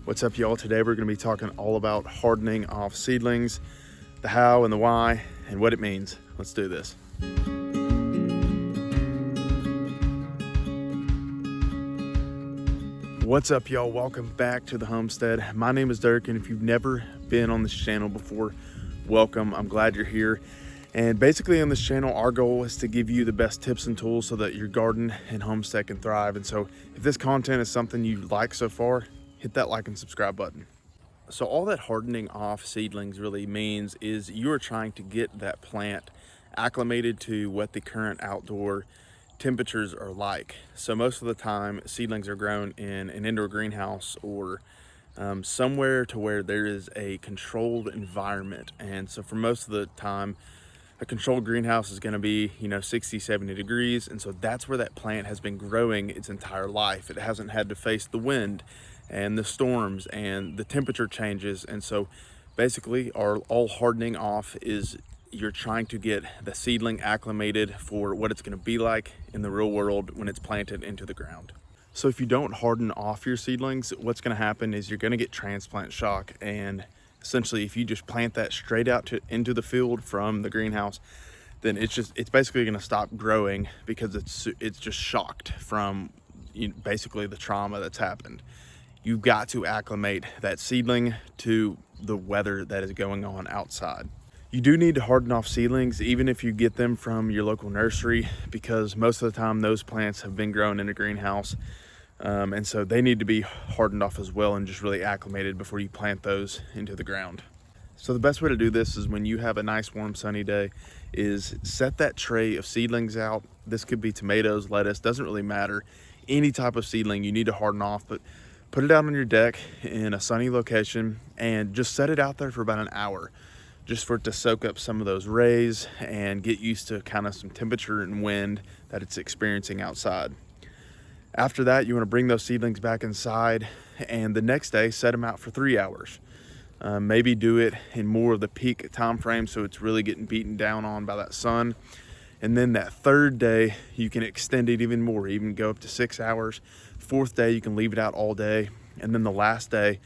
What's up, y'all? Today we're going to be talking all about hardening off seedlings, the how and the why, and what it means. Let's do this. What's up, y'all? Welcome back to the Homestead. My name is Dirk, and if you've never been on this channel before, welcome. I'm glad you're here. And basically on this channel, our goal is to give you the best tips and tools so that your garden and homestead can thrive. And so if this content is something you like so far, hit that like and subscribe button. So all that hardening off seedlings really means is you are trying to get that plant acclimated to what the current outdoor temperatures are like. So most of the time seedlings are grown in an indoor greenhouse or somewhere to where there is a controlled environment. And so for most of the time, a controlled greenhouse is going to be, 60, 70 degrees. And so that's where that plant has been growing its entire life. It hasn't had to face the wind and the storms and the temperature changes. And so basically all hardening off is you're trying to get the seedling acclimated for what it's going to be like in the real world when it's planted into the ground. So if you don't harden off your seedlings, what's going to happen is you're going to get transplant shock. And essentially, if you just plant that straight out into the field from the greenhouse, then it's basically going to stop growing because it's just shocked from basically the trauma that's happened. You've got to acclimate that seedling to the weather that is going on outside. You do need to harden off seedlings, even if you get them from your local nursery, because most of the time those plants have been grown in a greenhouse. And so they need to be hardened off as well and just really acclimated before you plant those into the ground. So the best way to do this is when you have a nice warm sunny day is set that tray of seedlings out. This could be tomatoes, lettuce, doesn't really matter. Any type of seedling you need to harden off, but put it out on your deck in a sunny location and just set it out there for about an hour, just for it to soak up some of those rays and get used to kind of some temperature and wind that it's experiencing outside. After that, you want to bring those seedlings back inside, and the next day set them out for 3 hours. Maybe do it in more of the peak time frame so it's really getting beaten down on by that sun. And then that third day, you can extend it even more, even go up to 6 hours. Fourth day, you can leave it out all day. And then the last day,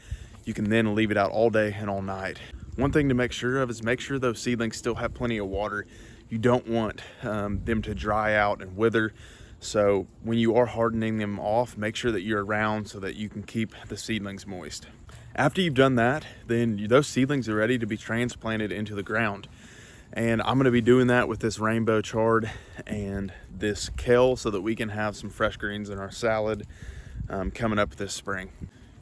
you can then leave it out all day and all night. One thing to make sure of is make sure those seedlings still have plenty of water. You don't want them to dry out and wither. So when you are hardening them off, make sure that you're around so that you can keep the seedlings moist. After you've done that, then those seedlings are ready to be transplanted into the ground. And I'm going to be doing that with this rainbow chard and this kale so that we can have some fresh greens in our salad coming up this spring.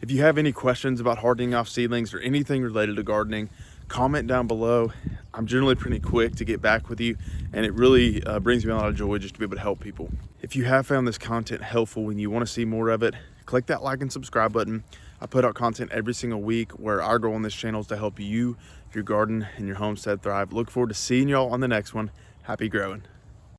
If you have any questions about hardening off seedlings or anything related to gardening, comment down below. I'm generally pretty quick to get back with you, and it really brings me a lot of joy just to be able to help people. If you have found this content helpful and you want to see more of it, click that like and subscribe button. I put out content every single week where our goal on this channel is to help you, your garden, and your homestead thrive. Look forward to seeing y'all on the next one. Happy growing.